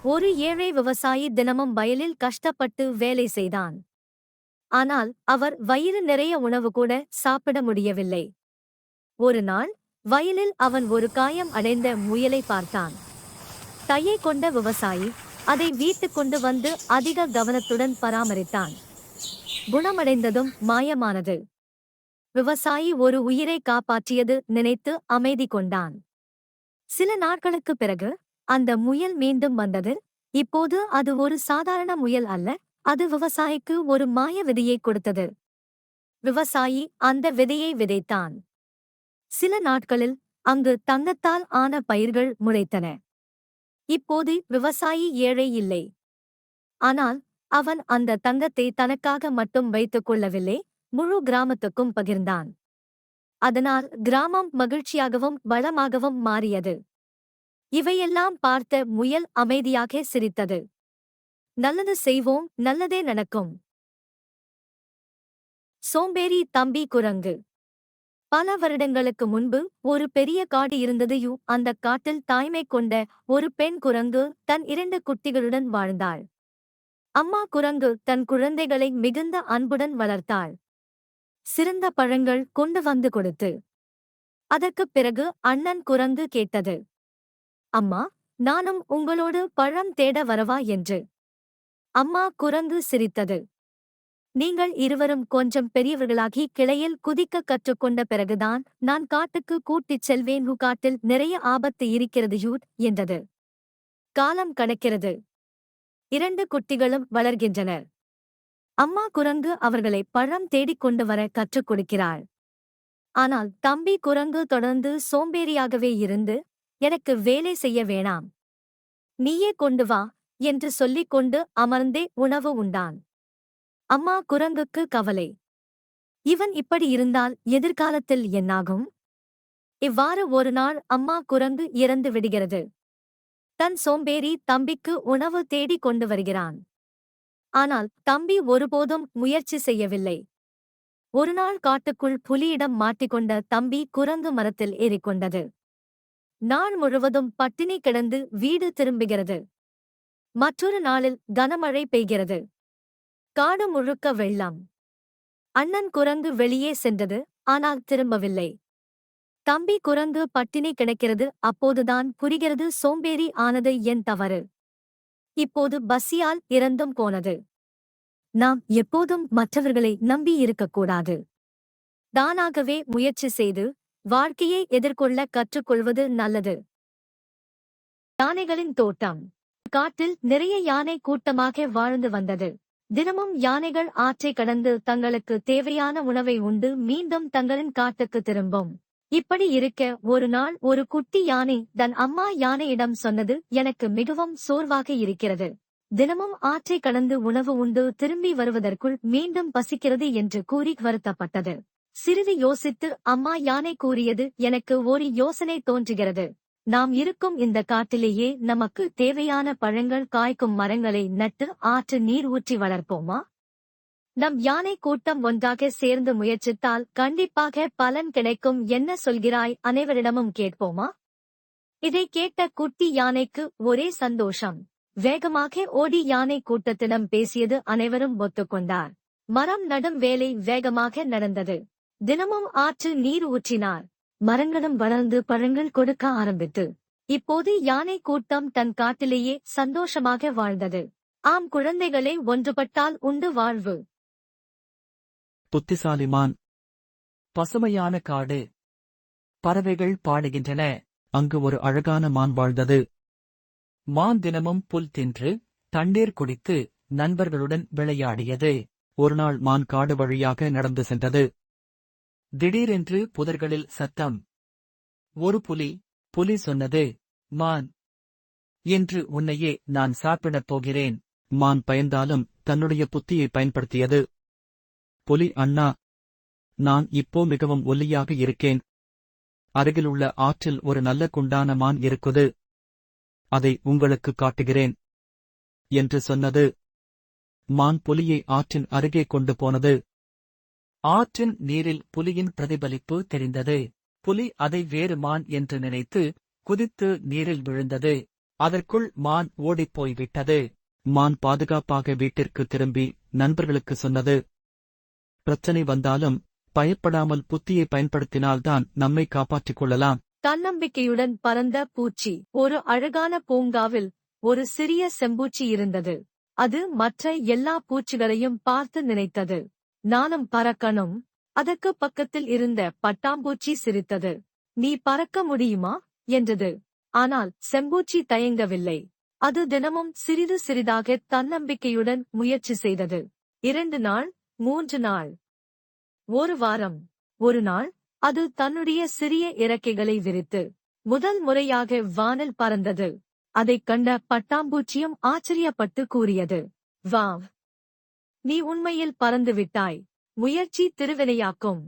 ஒரு ஏழை விவசாயி தினமும் வயலில் கஷ்டப்பட்டு வேலை செய்தான். ஆனால் அவர் வயிறு நிறைய உணவு கூட சாப்பிட முடியவில்லை. ஒரு நாள் வயலில் அவன் ஒரு காயம் அடைந்த முயலை பார்த்தான். தையை கொண்ட விவசாயி அதை வீட்டுக் கொண்டு வந்து அதிக கவனத்துடன் பராமரித்தான். குணமடைந்ததும் மாயமானது. விவசாயி ஒரு உயிரை காப்பாற்றியது நினைத்து அமைதி கொண்டான். சில நாட்களுக்குப் பிறகு அந்த முயல் மீண்டும் வந்தது. இப்போது அது ஒரு சாதாரண முயல் அல்ல, அது விவசாயிக்கு ஒரு மாய விதையை கொடுத்தது. விவசாயி அந்த விதையை விதைத்தான். சில நாட்களில் அங்கு தங்கத்தால் ஆன பயிர்கள் முளைத்தன. இப்போது விவசாயி ஏழை இல்லை. ஆனால் அவன் அந்த தங்கத்தை தனக்காக மட்டும் வைத்துக் கொள்ளவில்லை, முழு கிராமத்துக்கும் பகிர்ந்தான். அதனால் கிராமம் மகிழ்ச்சியாகவும் வளமாகவும் மாறியது. இவையெல்லாம் பார்த்த முயல் அமைதியாக சிரித்தது. நல்லது செய்வோம், நல்லதே நடக்கும். சோம்பேறி தம்பி குரங்கு. பல வருடங்களுக்கு முன்பு ஒரு பெரிய காடு இருந்தது. அந்த காட்டில் தாய்மை கொண்ட ஒரு பெண் குரங்கு தன் 2 குட்டிகளுடன் வாழ்ந்தாள். அம்மா குரங்கு தன் குழந்தைகளை மிகுந்த அன்புடன் வளர்த்தாள். சிறந்த பழங்கள் கொண்டு வந்து கொடுத்து. அதற்குப் பிறகு அண்ணன் குரங்கு கேட்டது, அம்மா, நானும் உங்களோடு பழம் தேட வரவா என்று. அம்மா குரங்கு சிரித்தது. நீங்கள் இருவரும் கொஞ்சம் பெரியவர்களாகி கிளையில் குதிக்க கற்றுக்கொண்ட பிறகுதான் நான் காட்டுக்கு கூட்டிச் செல்வேன். காட்டில் நிறைய ஆபத்து இருக்கிறது என்றது. காலம் கடக்கிறது. 2 குட்டிகளும் வளர்கின்றனர். அம்மா குரங்கு அவர்களை பழம் தேடிக் கொண்டு வர கற்றுக் கொடுக்கிறாள். ஆனால் தம்பி குரங்கு தொடர்ந்து சோம்பேறியாகவே இருந்து, எனக்கு வேலை செய்ய வேணாம், நீயே கொண்டு வா என்று சொல்லிக் கொண்டு அமர்ந்தே உணவு உண்டான். அம்மா குரங்குக்கு கவலை. இவன் இப்படி இருந்தால் எதிர்காலத்தில் என்னாகும்? இவ்வாறு ஒரு நாள் அம்மா குரங்கு இறந்து விடுகிறது. தன் சோம்பேறி தம்பிக்கு உணவு தேடி கொண்டு வருகிறான். ஆனால் தம்பி ஒருபோதும் முயற்சி செய்யவில்லை. ஒருநாள் காட்டுக்குள் புலியிடம் மாட்டிக்கொண்ட தம்பி குரங்கு மரத்தில் ஏறிக்கொண்டது. நாள் முழுவதும் பட்டினி கிடந்து வீடு திரும்புகிறது. மற்றொரு நாளில் கனமழை பெய்கிறது. காடு முழுக்க வெள்ளம். அண்ணன் குரங்கு வெளியே சென்றது, ஆனால் திரும்பவில்லை. தம்பி குரங்கு பட்டினி கிடக்கிறது. அப்போதுதான் புரிகிறது, சோம்பேறி ஆனது என் தவறு. இப்போது பசியால் இறந்தும் போனது. நாம் எப்போதும் மற்றவர்களை நம்பி இருக்கக்கூடாது. தானாகவே முயற்சி செய்து வாழ்க்கையை எதிர்கொள்ள கற்றுக்கொள்வது நல்லது. யானைகளின் தோட்டம். காட்டில் நிறைய யானை கூட்டமாக வாழ்ந்து வந்தது. தினமும் யானைகள் ஆற்றை கடந்து தங்களுக்கு தேவையான உணவை உண்டு மீண்டும் தங்களின் காட்டுக்கு திரும்பும். இப்படி இருக்க ஒரு நாள் ஒரு குட்டி யானை தன் அம்மா யானையிடம் சொன்னது, எனக்கு மிகவும் சோர்வாக இருக்கிறது. தினமும் ஆற்றை கடந்து உணவு உண்டு திரும்பி வருவதற்குள் மீண்டும் பசிக்கிறது என்று கூறி வருத்தப்பட்டது. சிறிது யோசித்து அம்மா யானை கூறியது, எனக்கு ஒரு யோசனை தோன்றுகிறது. நாம் இருக்கும் இந்த காட்டிலேயே நமக்கு தேவையான பழங்கள் காய்க்கும் மரங்களை நட்டு ஆற்று நீர் ஊற்றி வளர்ப்போமா? நம் யானை கூட்டம் ஒன்றாக சேர்ந்து முயற்சித்தால் கண்டிப்பாக பலன் கிடைக்கும். என்ன சொல்கிறாய்? அனைவரிடமும் கேட்போமா? இதை கேட்ட குட்டி யானைக்கு ஒரே சந்தோஷம். வேகமாக ஓடி யானை கூட்டத்திடம் பேசியது. அனைவரும் ஒத்துக்கொண்டார். மரம் நடும் வேலை வேகமாக நடந்தது. தினமும் ஆற்று நீர் ஊற்றினார். மரங்களும் வளர்ந்து பழங்கள் கொடுக்க ஆரம்பித்து. இப்போது யானை கூட்டம் தன் காட்டிலேயே சந்தோஷமாக வாழ்ந்தது. ஆம் குழந்தைகளே, ஒன்றுபட்டால் உண்டு வாழ்வு. புத்திசாலிமான். பசுமையான காடு. பறவைகள் பாடுகின்றன. அங்கு ஒரு அழகான மான் வாழ்ந்தது. மான் தினமும் புல் தின்று தண்ணீர் குடித்து நண்பர்களுடன் விளையாடியது. ஒருநாள் மான் காடு வழியாக நடந்து சென்றது. திடீரென்று புதர்களில் சத்தம். ஒரு புலி சொன்னது, மான், இன்று உன்னையே நான் சாப்பிடப் போகிறேன். மான் பயந்தாலும் தன்னுடைய புத்தியை பயன்படுத்தியது. புலி, அண்ணா, நான் இப்போ மிகவும் ஒல்லியாக இருக்கேன். அருகிலுள்ள ஆற்றில் ஒரு நல்ல குண்டான மான் இருக்குது. அதை உங்களுக்கு காட்டுகிறேன் என்று சொன்னது. மான் புலியை ஆற்றின் அருகே கொண்டு போனது. ஆற்றின் நீரில் புலியின் பிரதிபலிப்பு தெரிந்தது. புலி அதை வேறு மான் என்று நினைத்து குதித்து நீரில் விழுந்தது. அதற்குள் மான் ஓடிப்போய் விட்டது. மான் பாதுகாப்பாக வீட்டிற்கு திரும்பி நண்பர்களுக்கு சொன்னது, பிரச்சனை வந்தாலும் பயப்படாமல் புத்தியை பயன்படுத்தினால்தான் நம்மை காப்பாற்றிக் கொள்ளலாம். தன்னம்பிக்கையுடன் பறந்த பூச்சி. ஒரு அழகான பூங்காவில் ஒரு சிறிய செம்பூச்சி இருந்தது. அது மற்ற எல்லா பூச்சிகளையும் பார்த்து நினைத்தது, நானும் பறக்கணும். அதற்கு பக்கத்தில் இருந்த பட்டாம்பூச்சி சிரித்தது. நீ பறக்க முடியுமா என்றது. ஆனால் செம்பூச்சி தயங்கவில்லை. அது தினமும் சிறிது சிறிதாக தன்னம்பிக்கையுடன் முயற்சி செய்தது. 2 நாள், 3 நாள், 1 வாரம். ஒரு நாள் அது தன்னுடைய சிறிய இறக்கைகளை விரித்து முதல் முறையாக வானில் பறந்தது. அதைக் கண்ட பட்டாம்பூச்சியும் ஆச்சரியப்பட்டு கூறியது, வாவ், நீ உண்மையில் பறந்து விட்டாய். முயற்சி திருவினையாக்கும்.